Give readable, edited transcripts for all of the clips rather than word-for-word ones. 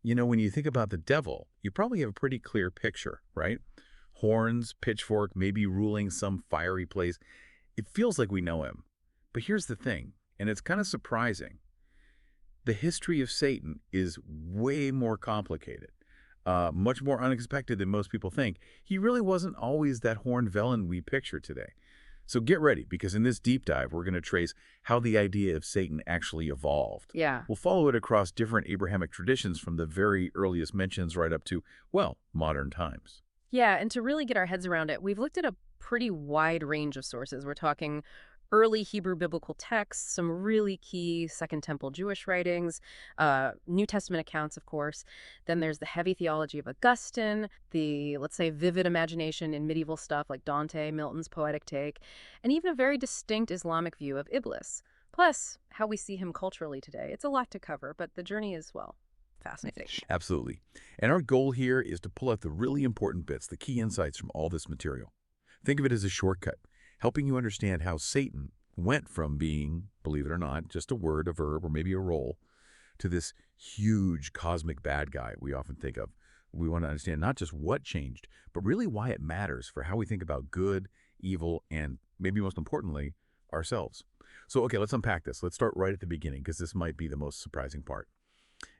You know, when you think about the devil, you probably have a pretty clear picture, right? Horns, pitchfork, maybe ruling some fiery place. It feels like we know him. But here's the thing, and it's kind of surprising. The history of Satan is way more complicated, much more unexpected than most people think. He really wasn't always that horned villain we picture today. So get ready, because in this deep dive, we're going to trace how the idea of Satan actually evolved. Yeah. We'll follow it across different Abrahamic traditions from the very earliest mentions right up to, well, modern times. Yeah, and to really get our heads around it, we've looked at a pretty wide range of sources. We're talking early Hebrew biblical texts, some really key Second Temple Jewish writings, New Testament accounts, of course. Then there's the heavy theology of Augustine, the, let's say, vivid imagination in medieval stuff like Dante, Milton's poetic take, and even a very distinct Islamic view of Iblis. Plus, how we see him culturally today. It's a lot to cover, but the journey is, well, fascinating. Absolutely. And our goal here is to pull out the really important bits, the key insights from all this material. Think of it as a shortcut, helping you understand how Satan went from being, believe it or not, just a word, a verb, or maybe a role, to this huge cosmic bad guy we often think of. We want to understand not just what changed, but really why it matters for how we think about good, evil, and maybe most importantly, ourselves. So, okay, let's unpack this. Let's start right at the beginning, because this might be the most surprising part.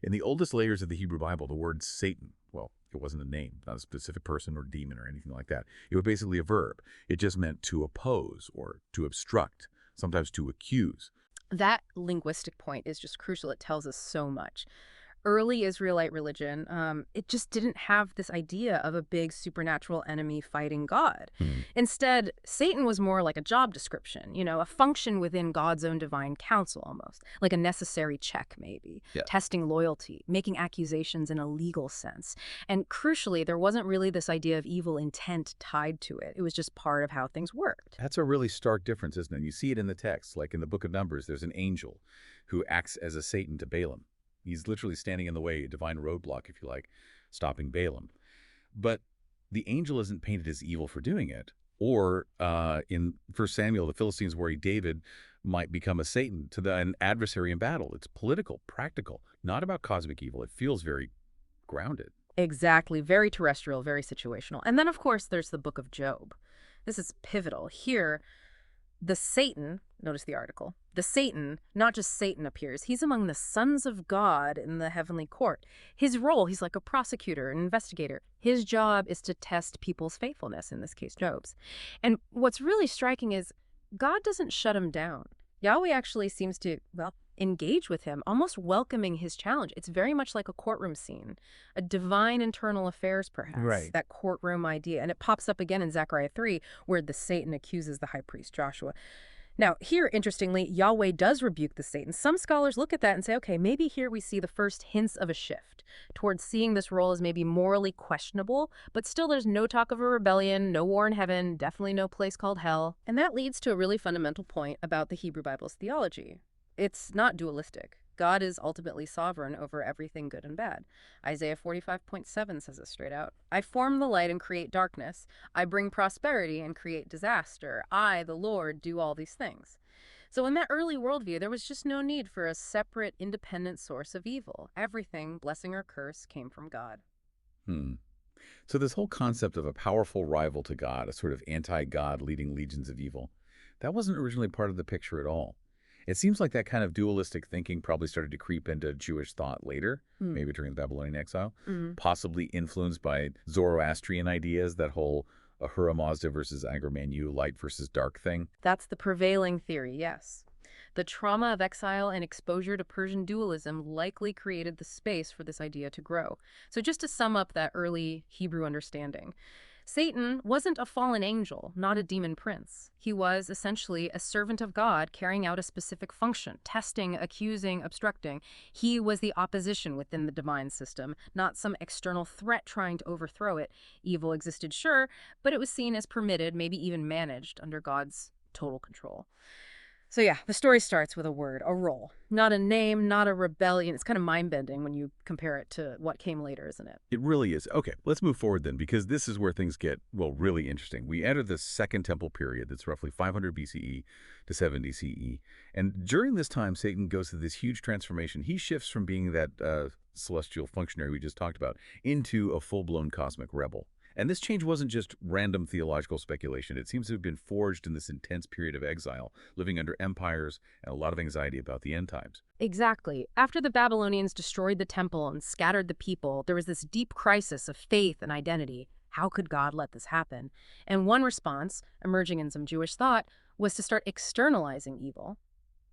In the oldest layers of the Hebrew Bible, the word Satan, well, it wasn't a name, not a specific person or demon or anything like that. It was basically a verb. It just meant to oppose or to obstruct, sometimes to accuse. That linguistic point is just crucial. It tells us so much. Early Israelite religion, it just didn't have this idea of a big supernatural enemy fighting God. Instead, Satan was more like a job description, a function within God's own divine counsel almost, like a necessary check maybe, Yeah. testing loyalty, making accusations in a legal sense. And crucially, there wasn't really this idea of evil intent tied to it. It was just part of how things worked. That's a really stark difference, isn't it? You see it in the text, like in the book of Numbers, there's an angel who acts as a Satan to Balaam. He's literally standing in the way, a divine roadblock, if you like, stopping Balaam. But the angel isn't painted as evil for doing it. Or in 1 Samuel, the Philistines worry David might become a Satan to an adversary in battle. It's political, practical, not about cosmic evil. It feels very grounded. Exactly. Very terrestrial, very situational. And then, of course, there's the book of Job. This is pivotal. Here, the Satan, notice the article, the Satan, not just Satan appears. He's among the sons of God in the heavenly court. His role, he's like a prosecutor, an investigator. His job is to test people's faithfulness, in this case, Job's. And what's really striking is God doesn't shut him down. Yahweh actually seems to, well, engage with him, almost welcoming his challenge. It's very much like a courtroom scene, a divine internal affairs, perhaps, Right. that courtroom idea. And it pops up again in Zechariah 3, where the Satan accuses the high priest Joshua. Now, here, interestingly, Yahweh does rebuke the Satan. Some scholars look at that and say, okay, maybe here we see the first hints of a shift towards seeing this role as maybe morally questionable, but still there's no talk of a rebellion, no war in heaven, definitely no place called hell. And that leads to a really fundamental point about the Hebrew Bible's theology. It's not dualistic. God is ultimately sovereign over everything good and bad. Isaiah 45:7 says this straight out. I form the light and create darkness. I bring prosperity and create disaster. I, the Lord, do all these things. So in that early worldview, there was just no need for a separate, independent source of evil. Everything, blessing or curse, came from God. So this whole concept of a powerful rival to God, a sort of anti-God leading legions of evil, that wasn't originally part of the picture at all. It seems like that kind of dualistic thinking probably started to creep into Jewish thought later, maybe during the Babylonian exile, possibly influenced by Zoroastrian ideas, that whole Ahura Mazda versus Anger Manu, light versus dark thing. That's the prevailing theory, yes. The trauma of exile and exposure to Persian dualism likely created the space for this idea to grow. So just to sum up that early Hebrew understanding, Satan wasn't a fallen angel, not a demon prince. He was essentially a servant of God carrying out a specific function, testing, accusing, obstructing. He was the opposition within the divine system, not some external threat trying to overthrow it. Evil existed, sure, but it was seen as permitted, maybe even managed under God's total control. So yeah, the story starts with a word, a role. Not a name, not a rebellion. It's kind of mind-bending when you compare it to what came later, isn't it? It really is. Okay, let's move forward then, because this is where things get, well, really interesting. We enter the Second Temple period that's roughly 500 BCE to 70 CE. And during this time, Satan goes through this huge transformation. He shifts from being that celestial functionary we just talked about into a full-blown cosmic rebel. And this change wasn't just random theological speculation. It seems to have been forged in this intense period of exile, living under empires and a lot of anxiety about the end times. Exactly. After the Babylonians destroyed the temple and scattered the people, there was this deep crisis of faith and identity. How could God let this happen? And one response, emerging in some Jewish thought, was to start externalizing evil.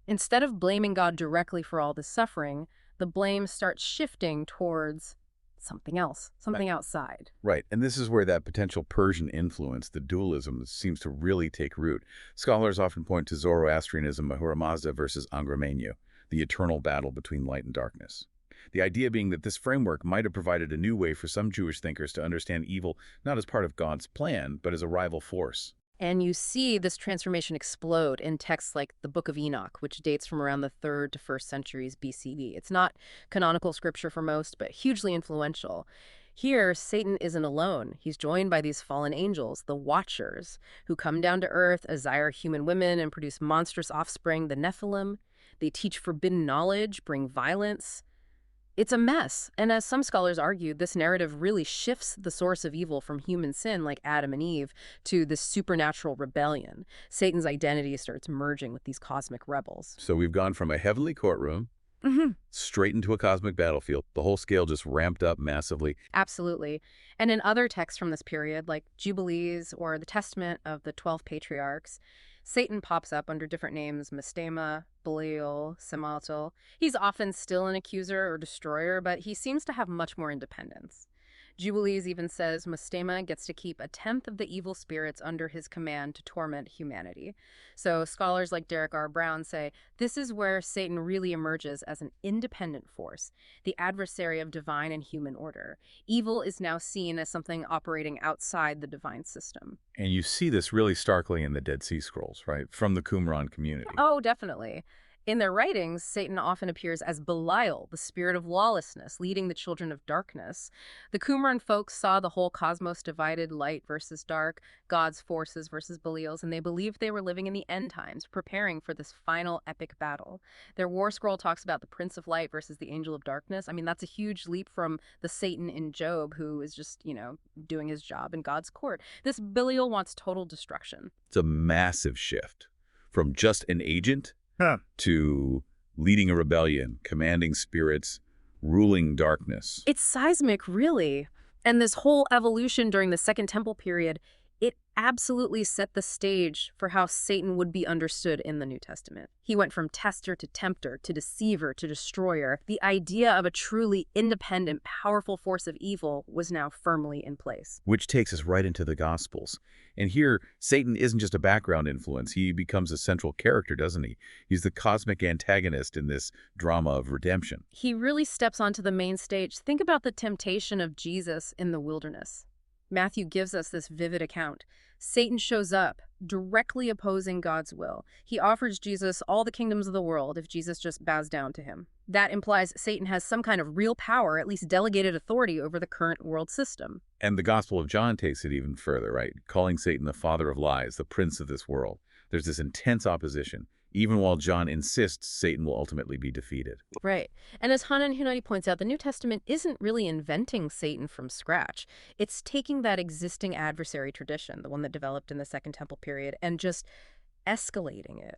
Instead of blaming God directly for all this suffering, the blame starts shifting towards something else, something outside. Right, and this is where that potential Persian influence, the dualism, seems to really take root. Scholars often point to Zoroastrianism, Ahura Mazda versus Angra Mainyu, the eternal battle between light and darkness. The idea being that this framework might have provided a new way for some Jewish thinkers to understand evil not as part of God's plan, but as a rival force. And you see this transformation explode in texts like the Book of Enoch, which dates from around the 3rd to 1st centuries BCE. It's not canonical scripture for most, but hugely influential. Here, Satan isn't alone. He's joined by these fallen angels, the Watchers, who come down to earth, desire human women, and produce monstrous offspring, the Nephilim. They teach forbidden knowledge, bring violence. It's a mess, and as some scholars argue, this narrative really shifts the source of evil from human sin, like Adam and Eve, to this supernatural rebellion. Satan's identity starts merging with these cosmic rebels. So we've gone from a heavenly courtroom straight into a cosmic battlefield. The whole scale just ramped up massively. Absolutely. And in other texts from this period, like Jubilees or the Testament of the 12 Patriarchs, Satan pops up under different names, Mastema, Belial, Samael. He's often still an accuser or destroyer, but he seems to have much more independence. Jubilees even says Mastema gets to keep a tenth of the evil spirits under his command to torment humanity. So scholars like Derek R. Brown say this is where Satan really emerges as an independent force, the adversary of divine and human order. Evil is now seen as something operating outside the divine system. And you see this really starkly in the Dead Sea Scrolls, right, from the Qumran community. Oh, definitely. In their writings, Satan often appears as Belial, the spirit of lawlessness, leading the children of darkness. The Qumran folks saw the whole cosmos divided, light versus dark, God's forces versus Belial's, and they believed they were living in the end times, preparing for this final epic battle. Their war scroll talks about the Prince of Light versus the Angel of Darkness. I mean, that's a huge leap from the Satan in Job, who is just, doing his job in God's court. This Belial wants total destruction. It's a massive shift from just an agent to leading a rebellion, commanding spirits, ruling darkness. It's seismic, really. And this whole evolution during the Second Temple period, it absolutely set the stage for how Satan would be understood in the New Testament. He went from tester to tempter to deceiver to destroyer. The idea of a truly independent, powerful force of evil was now firmly in place. Which takes us right into the Gospels. And here, Satan isn't just a background influence. He becomes a central character, doesn't he? He's the cosmic antagonist in this drama of redemption. He really steps onto the main stage. Think about the temptation of Jesus in the wilderness. Matthew gives us this vivid account. Satan shows up, directly opposing God's will. He offers Jesus all the kingdoms of the world if Jesus just bows down to him. That implies Satan has some kind of real power, at least delegated authority over the current world system. And the Gospel of John takes it even further, right? Calling Satan the father of lies, the prince of this world. There's this intense opposition. Even while John insists Satan will ultimately be defeated. Right. And as Huneidi points out, the New Testament isn't really inventing Satan from scratch. It's taking that existing adversary tradition, the one that developed in the Second Temple period, and just escalating it.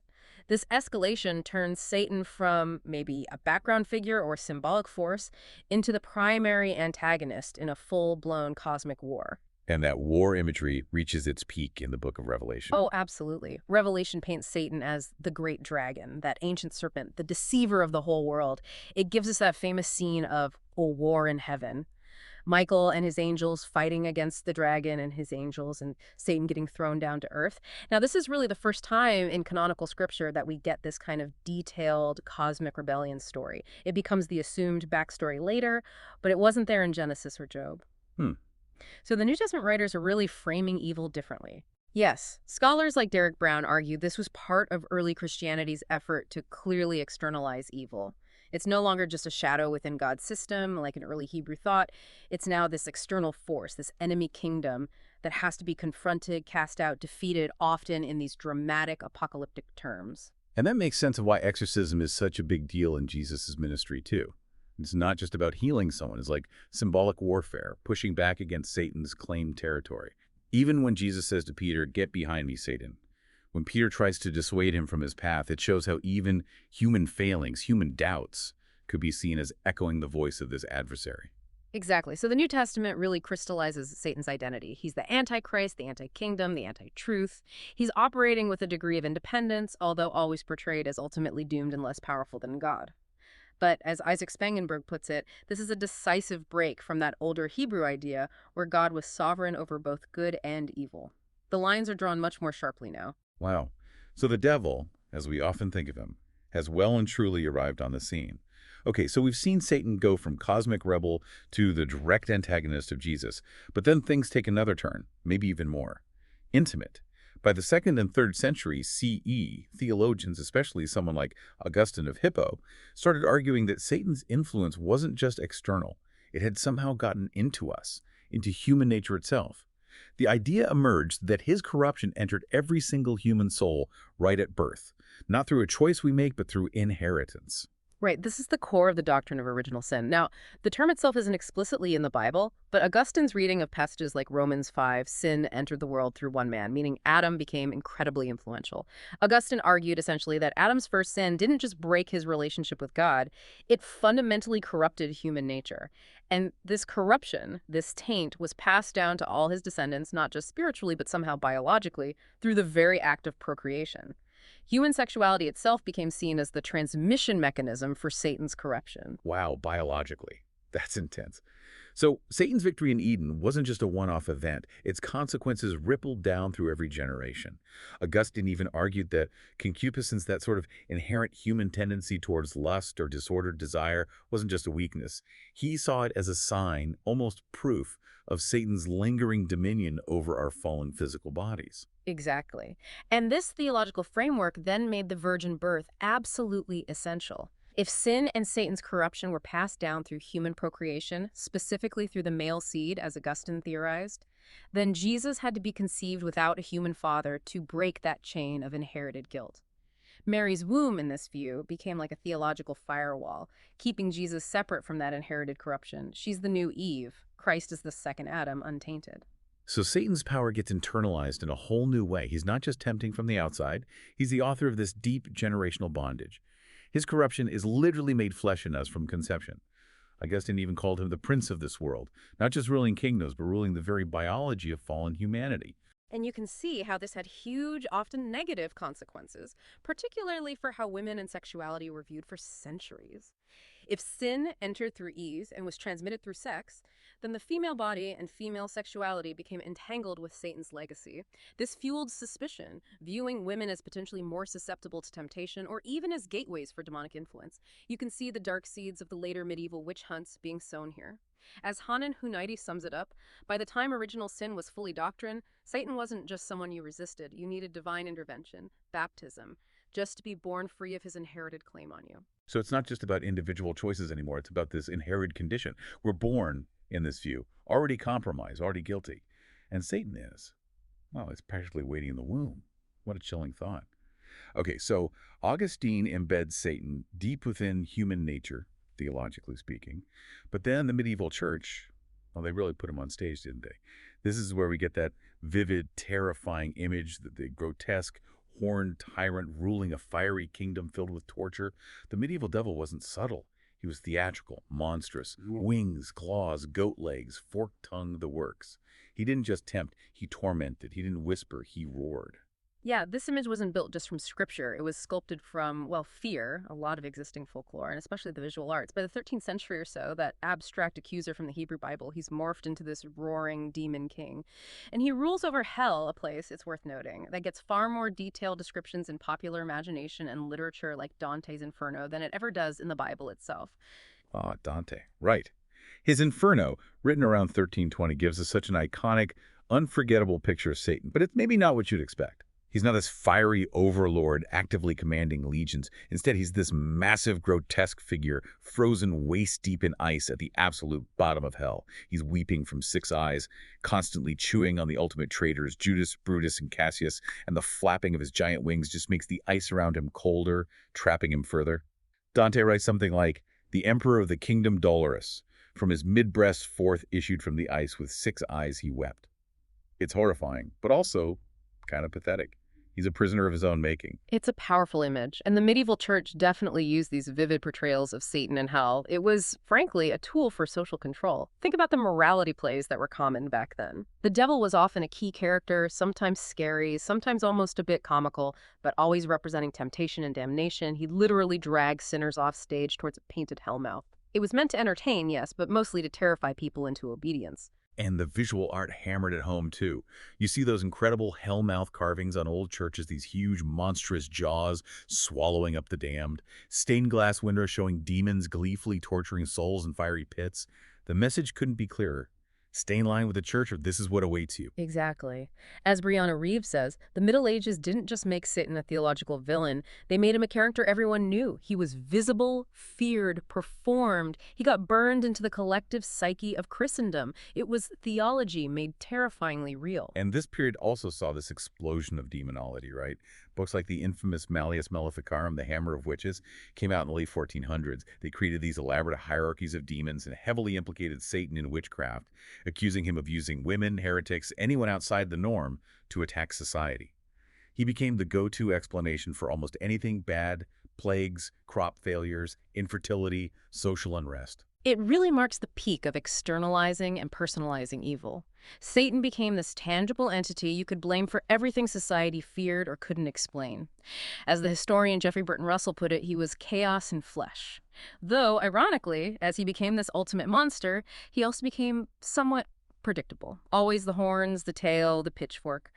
This escalation turns Satan from maybe a background figure or symbolic force into the primary antagonist in a full-blown cosmic war. And that war imagery reaches its peak in the book of Revelation. Oh, absolutely. Revelation paints Satan as the great dragon, that ancient serpent, the deceiver of the whole world. It gives us that famous scene of a war in heaven. Michael and his angels fighting against the dragon and his angels, and Satan getting thrown down to earth. Now, this is really the first time in canonical scripture that we get this kind of detailed cosmic rebellion story. It becomes the assumed backstory later, but it wasn't there in Genesis or Job. So the New Testament writers are really framing evil differently. Yes, scholars like Derek Brown argue this was part of early Christianity's effort to clearly externalize evil. It's no longer just a shadow within God's system, like an early Hebrew thought. It's now this external force, this enemy kingdom that has to be confronted, cast out, defeated, often in these dramatic apocalyptic terms. And that makes sense of why exorcism is such a big deal in Jesus' ministry, too. It's not just about healing someone. It's like symbolic warfare, pushing back against Satan's claimed territory. Even when Jesus says to Peter, "Get behind me, Satan," when Peter tries to dissuade him from his path, it shows how even human failings, human doubts, could be seen as echoing the voice of this adversary. Exactly. So the New Testament really crystallizes Satan's identity. He's the Antichrist, the anti-kingdom, the anti-truth. He's operating with a degree of independence, although always portrayed as ultimately doomed and less powerful than God. But as Isaac Spangenberg puts it, this is a decisive break from that older Hebrew idea where God was sovereign over both good and evil. The lines are drawn much more sharply now. Wow. So the devil, as we often think of him, has well and truly arrived on the scene. Okay, so we've seen Satan go from cosmic rebel to the direct antagonist of Jesus, but then things take another turn, maybe even more. Intimate. By the 2nd and 3rd century CE, theologians, especially someone like Augustine of Hippo, started arguing that Satan's influence wasn't just external. It had somehow gotten into us, into human nature itself. The idea emerged that his corruption entered every single human soul right at birth, not through a choice we make, but through inheritance. Right, this is the core of the doctrine of original sin. Now, the term itself isn't explicitly in the Bible, but Augustine's reading of passages like Romans 5, sin entered the world through one man, meaning Adam became incredibly influential. Augustine argued essentially that Adam's first sin didn't just break his relationship with God, it fundamentally corrupted human nature. And this corruption, this taint, was passed down to all his descendants, not just spiritually, but somehow biologically, through the very act of procreation. Human sexuality itself became seen as the transmission mechanism for Satan's corruption. Wow, biologically. That's intense. So Satan's victory in Eden wasn't just a one-off event. Its consequences rippled down through every generation. Augustine even argued that concupiscence, that sort of inherent human tendency towards lust or disordered desire, wasn't just a weakness. He saw it as a sign, almost proof, of Satan's lingering dominion over our fallen physical bodies. Exactly. And this theological framework then made the virgin birth absolutely essential. If sin and Satan's corruption were passed down through human procreation, specifically through the male seed, as Augustine theorized, then Jesus had to be conceived without a human father to break that chain of inherited guilt. Mary's womb, in this view, became like a theological firewall, keeping Jesus separate from that inherited corruption. She's the new Eve. Christ is the second Adam, untainted. So Satan's power gets internalized in a whole new way. He's not just tempting from the outside. He's the author of this deep generational bondage. His corruption is literally made flesh in us from conception. Augustine even called him the prince of this world, not just ruling kingdoms, but ruling the very biology of fallen humanity. And you can see how this had huge, often negative consequences, particularly for how women and sexuality were viewed for centuries. If sin entered through Eve and was transmitted through sex, then the female body and female sexuality became entangled with Satan's legacy. This fueled suspicion, viewing women as potentially more susceptible to temptation or even as gateways for demonic influence. You can see the dark seeds of the later medieval witch hunts being sown here. As Huneidi sums it up, by the time original sin was fully doctrine, Satan wasn't just someone you resisted. You needed divine intervention, baptism, just to be born free of his inherited claim on you. So it's not just about individual choices anymore. It's about this inherited condition. We're born, in this view, already compromised, already guilty. And Satan is. Well, it's practically waiting in the womb. What a chilling thought. Okay, so Augustine embeds Satan deep within human nature, theologically speaking. But then the medieval church, well, they really put him on stage, didn't they? This is where we get that vivid, terrifying image, the grotesque, horned tyrant ruling a fiery kingdom filled with torture. The medieval devil wasn't subtle. He was theatrical, monstrous, wings, claws, goat legs, forked tongue, the works. He didn't just tempt, he tormented. He didn't whisper, he roared. Yeah, this image wasn't built just from scripture. It was sculpted from, well, fear, a lot of existing folklore, and especially the visual arts. By the 13th century or so, that abstract accuser from the Hebrew Bible, he's morphed into this roaring demon king. And he rules over hell, a place, it's worth noting, that gets far more detailed descriptions in popular imagination and literature like Dante's Inferno than it ever does in the Bible itself. Ah, Dante, right. His Inferno, written around 1320, gives us such an iconic, unforgettable picture of Satan, but it's maybe not what you'd expect. He's not this fiery overlord actively commanding legions. Instead, he's this massive, grotesque figure, frozen waist-deep in ice at the absolute bottom of hell. He's weeping from 6 eyes, constantly chewing on the ultimate traitors, Judas, Brutus, and Cassius, and the flapping of his giant wings just makes the ice around him colder, trapping him further. Dante writes something like, "The emperor of the kingdom dolorous, from his mid-breast forth issued from the ice with 6 eyes he wept." It's horrifying, but also kind of pathetic. He's a prisoner of his own making. It's a powerful image, and the medieval church definitely used these vivid portrayals of Satan and hell. It was, frankly, a tool for social control. Think about the morality plays that were common back then. The devil was often a key character, sometimes scary, sometimes almost a bit comical, but always representing temptation and damnation. He literally dragged sinners off stage towards a painted hellmouth. It was meant to entertain, yes, but mostly to terrify people into obedience. And the visual art hammered it home, too. You see those incredible hellmouth carvings on old churches, these huge, monstrous jaws swallowing up the damned, stained glass windows showing demons gleefully torturing souls in fiery pits. The message couldn't be clearer. Stay in line with the church, or this is what awaits you. Exactly. As Brianna Reeves says, the Middle Ages didn't just make Satan a theological villain. They made him a character everyone knew. He was visible, feared, performed. He got burned into the collective psyche of Christendom. It was theology made terrifyingly real. And this period also saw this explosion of demonology, right? Books like the infamous Malleus Maleficarum, The Hammer of Witches, came out in the late 1400s. They created these elaborate hierarchies of demons and heavily implicated Satan in witchcraft, accusing him of using women, heretics, anyone outside the norm to attack society. He became the go-to explanation for almost anything bad: plagues, crop failures, infertility, social unrest. It really marks the peak of externalizing and personalizing evil. Satan became this tangible entity you could blame for everything society feared or couldn't explain. As the historian Jeffrey Burton Russell put it, he was chaos in flesh. Though, ironically, as he became this ultimate monster, he also became somewhat predictable. Always the horns, the tail, the pitchfork.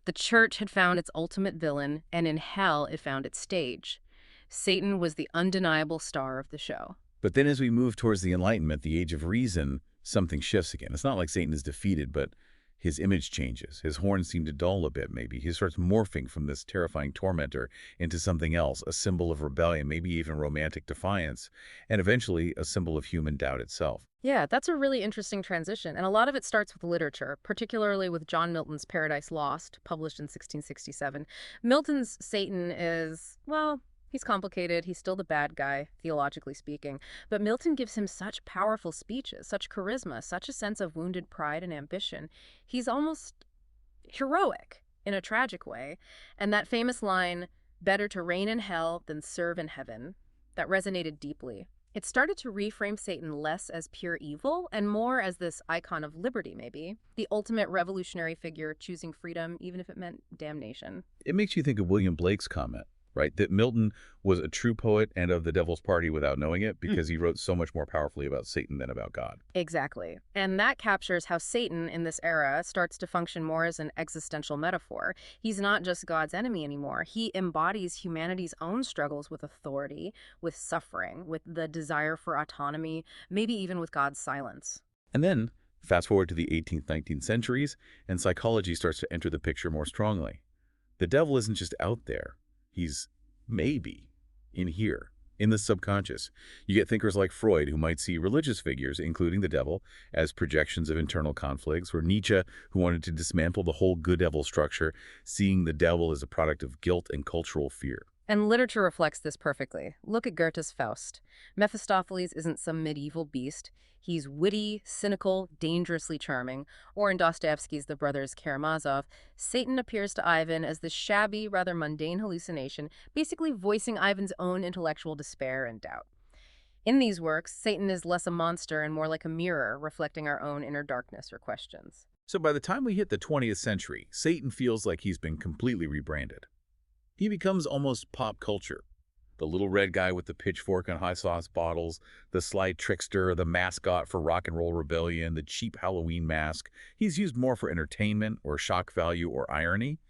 The church had found its ultimate villain, and in hell it found its stage. Satan was the undeniable star of the show. But then as we move towards the Enlightenment, the Age of Reason, something shifts again. It's not like Satan is defeated, but his image changes. His horns seem to dull a bit, maybe. He starts morphing from this terrifying tormentor into something else, a symbol of rebellion, maybe even romantic defiance, and eventually a symbol of human doubt itself. Yeah, that's a really interesting transition, and a lot of it starts with literature, particularly with John Milton's Paradise Lost, published in 1667. Milton's Satan is, well, he's complicated. He's still the bad guy, theologically speaking. But Milton gives him such powerful speeches, such charisma, such a sense of wounded pride and ambition. He's almost heroic in a tragic way. And that famous line, "Better to reign in hell than serve in heaven," that resonated deeply. It started to reframe Satan less as pure evil and more as this icon of liberty, maybe. The ultimate revolutionary figure choosing freedom, even if it meant damnation. It makes you think of William Blake's comment, right? That Milton was a true poet and of the devil's party without knowing it, because he wrote so much more powerfully about Satan than about God. Exactly. And that captures how Satan in this era starts to function more as an existential metaphor. He's not just God's enemy anymore. He embodies humanity's own struggles with authority, with suffering, with the desire for autonomy, maybe even with God's silence. And then, fast forward to the 18th, 19th centuries, and psychology starts to enter the picture more strongly. The devil isn't just out there. He's maybe in here, in the subconscious. You get thinkers like Freud, who might see religious figures, including the devil, as projections of internal conflicts, or Nietzsche, who wanted to dismantle the whole good devil structure, seeing the devil as a product of guilt and cultural fear. And literature reflects this perfectly. Look at Goethe's Faust. Mephistopheles isn't some medieval beast. He's witty, cynical, dangerously charming. Or in Dostoevsky's The Brothers Karamazov, Satan appears to Ivan as this shabby, rather mundane hallucination, basically voicing Ivan's own intellectual despair and doubt. In these works, Satan is less a monster and more like a mirror, reflecting our own inner darkness or questions. So by the time we hit the 20th century, Satan feels like he's been completely rebranded. He becomes almost pop culture. The little red guy with the pitchfork and high sauce bottles, the sly trickster, the mascot for rock and roll rebellion, the cheap Halloween mask. He's used more for entertainment or shock value or irony.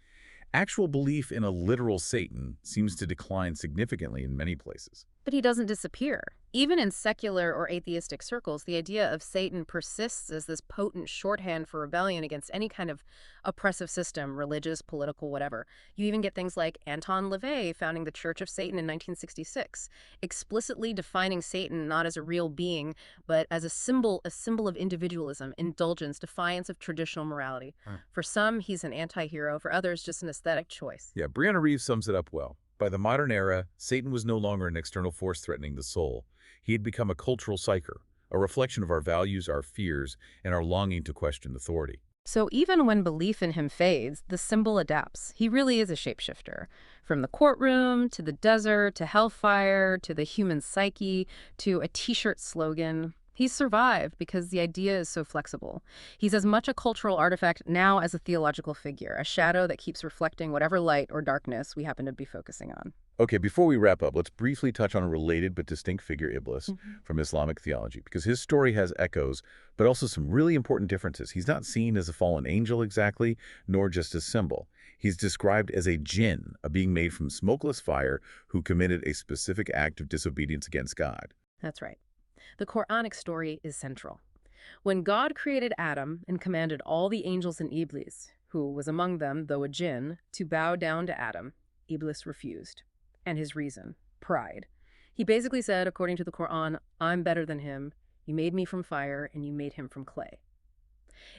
Actual belief in a literal Satan seems to decline significantly in many places. But he doesn't disappear. Even in secular or atheistic circles, the idea of Satan persists as this potent shorthand for rebellion against any kind of oppressive system, religious, political, whatever. You even get things like Anton LaVey founding the Church of Satan in 1966, explicitly defining Satan not as a real being, but as a symbol of individualism, indulgence, defiance of traditional morality. For some, he's an anti-hero. For others, just an aesthetic choice. Yeah, Brianna Reeves sums it up well. By the modern era, Satan was no longer an external force threatening the soul. He had become a cultural psyker, a reflection of our values, our fears, and our longing to question authority. So even when belief in him fades, the symbol adapts. He really is a shapeshifter. From the courtroom, to the desert, to hellfire, to the human psyche, to a t-shirt slogan. He's survived because the idea is so flexible. He's as much a cultural artifact now as a theological figure, a shadow that keeps reflecting whatever light or darkness we happen to be focusing on. Okay, before we wrap up, let's briefly touch on a related but distinct figure, Iblis, from Islamic theology, because his story has echoes, but also some really important differences. He's not seen as a fallen angel exactly, nor just a symbol. He's described as a jinn, a being made from smokeless fire who committed a specific act of disobedience against God. That's right. The Quranic story is central. When God created Adam and commanded all the angels and Iblis, who was among them, though a jinn, to bow down to Adam, Iblis refused. And his reason, pride. He basically said, according to the Qur'an, I'm better than him. You made me from fire, and you made him from clay.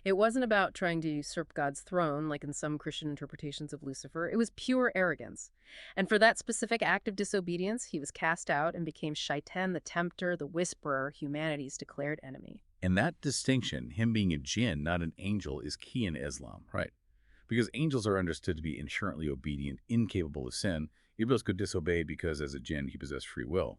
It wasn't about trying to usurp God's throne, like in some Christian interpretations of Lucifer. It was pure arrogance. And for that specific act of disobedience, he was cast out and became Shaitan, the tempter, the whisperer, humanity's declared enemy. And that distinction, him being a jinn, not an angel, is key in Islam, right? Because angels are understood to be inherently obedient, incapable of sin. Iblis could disobey because, as a jinn, he possessed free will.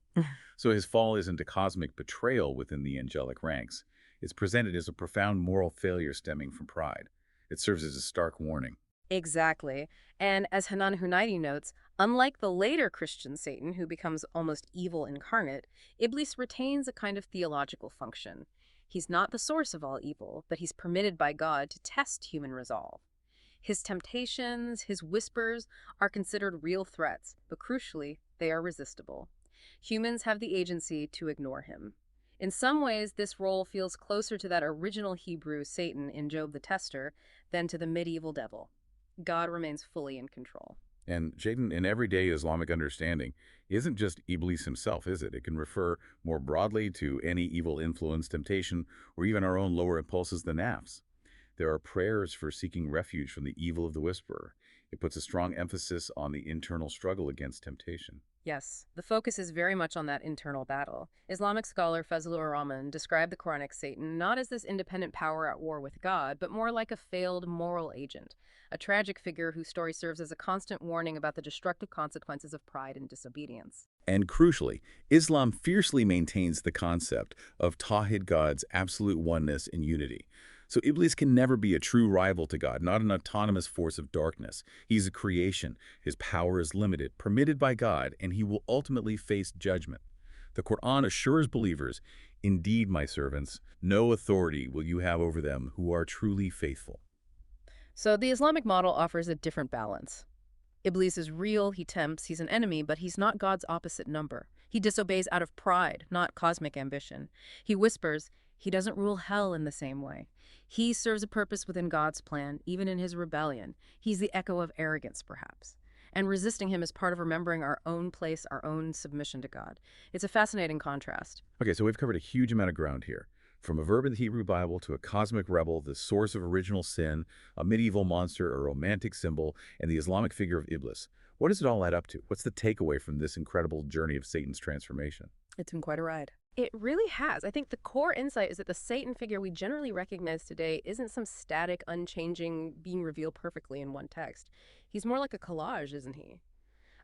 So his fall isn't a cosmic betrayal within the angelic ranks. It's presented as a profound moral failure stemming from pride. It serves as a stark warning. Exactly. And as Hanan Huneidi notes, unlike the later Christian Satan, who becomes almost evil incarnate, Iblis retains a kind of theological function. He's not the source of all evil, but he's permitted by God to test human resolve. His temptations, his whispers, are considered real threats, but crucially, they are resistible. Humans have the agency to ignore him. In some ways, this role feels closer to that original Hebrew Satan in Job the Tester than to the medieval devil. God remains fully in control. And Jayden, in everyday Islamic understanding, isn't just Iblis himself, is it? It can refer more broadly to any evil influence, temptation, or even our own lower impulses, the nafs. There are prayers for seeking refuge from the evil of the whisperer. It puts a strong emphasis on the internal struggle against temptation. Yes, the focus is very much on that internal battle. Islamic scholar Fazlur Rahman described the Quranic Satan not as this independent power at war with God, but more like a failed moral agent, a tragic figure whose story serves as a constant warning about the destructive consequences of pride and disobedience. And crucially, Islam fiercely maintains the concept of Tawhid, God's absolute oneness and unity. So Iblis can never be a true rival to God, not an autonomous force of darkness. He's a creation. His power is limited, permitted by God, and he will ultimately face judgment. The Qur'an assures believers, "Indeed, my servants, no authority will you have over them who are truly faithful." So the Islamic model offers a different balance. Iblis is real, he tempts, he's an enemy, but he's not God's opposite number. He disobeys out of pride, not cosmic ambition. He whispers, he doesn't rule hell in the same way. He serves a purpose within God's plan, even in his rebellion. He's the echo of arrogance, perhaps. And resisting him is part of remembering our own place, our own submission to God. It's a fascinating contrast. Okay, so we've covered a huge amount of ground here. From a verb in the Hebrew Bible to a cosmic rebel, the source of original sin, a medieval monster, a romantic symbol, and the Islamic figure of Iblis. What does it all add up to? What's the takeaway from this incredible journey of Satan's transformation? It's been quite a ride. It really has. I think the core insight is that the Satan figure we generally recognize today isn't some static, unchanging, being revealed perfectly in one text. He's more like a collage, isn't he?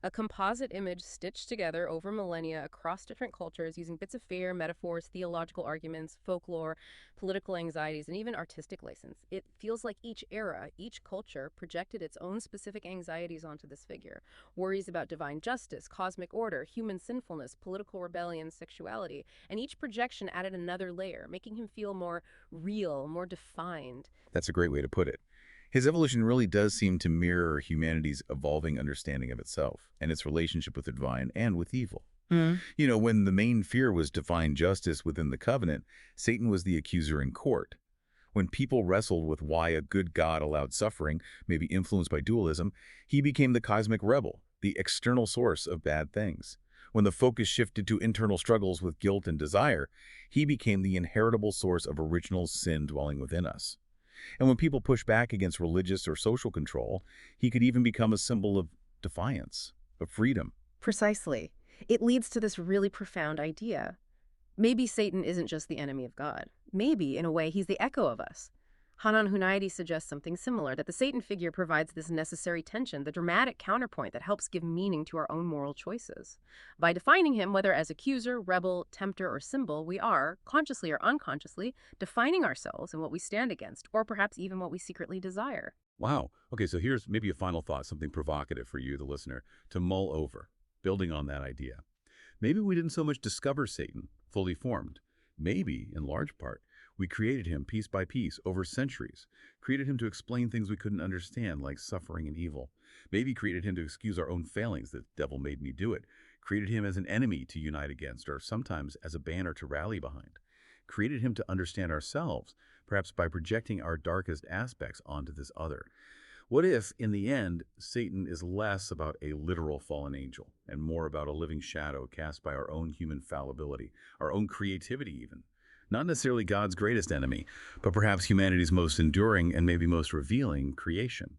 A composite image stitched together over millennia across different cultures using bits of fear, metaphors, theological arguments, folklore, political anxieties, and even artistic license. It feels like each era, each culture projected its own specific anxieties onto this figure. Worries about divine justice, cosmic order, human sinfulness, political rebellion, sexuality. And each projection added another layer, making him feel more real, more defined. That's a great way to put it. His evolution really does seem to mirror humanity's evolving understanding of itself and its relationship with the divine and with evil. Mm. When the main fear was to find justice within the covenant, Satan was the accuser in court. When people wrestled with why a good God allowed suffering, maybe influenced by dualism, he became the cosmic rebel, the external source of bad things. When the focus shifted to internal struggles with guilt and desire, he became the inheritable source of original sin dwelling within us. And when people pushed back against religious or social control, he could even become a symbol of defiance, of freedom. Precisely. It leads to this really profound idea. Maybe Satan isn't just the enemy of God. Maybe, in a way, he's the echo of us. Huneidi suggests something similar, that the Satan figure provides this necessary tension, the dramatic counterpoint that helps give meaning to our own moral choices. By defining him, whether as accuser, rebel, tempter, or symbol, we are, consciously or unconsciously, defining ourselves and what we stand against, or perhaps even what we secretly desire. Wow. Okay, so here's maybe a final thought, something provocative for you, the listener, to mull over, building on that idea. Maybe we didn't so much discover Satan, fully formed. Maybe, in large part, we created him piece by piece over centuries, created him to explain things we couldn't understand, like suffering and evil. Maybe created him to excuse our own failings, the devil made me do it. Created him as an enemy to unite against, or sometimes as a banner to rally behind. Created him to understand ourselves, perhaps by projecting our darkest aspects onto this other. What if, in the end, Satan is less about a literal fallen angel and more about a living shadow cast by our own human fallibility, our own creativity even? Not necessarily God's greatest enemy, but perhaps humanity's most enduring and maybe most revealing creation.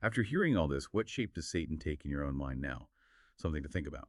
After hearing all this, what shape does Satan take in your own mind now? Something to think about.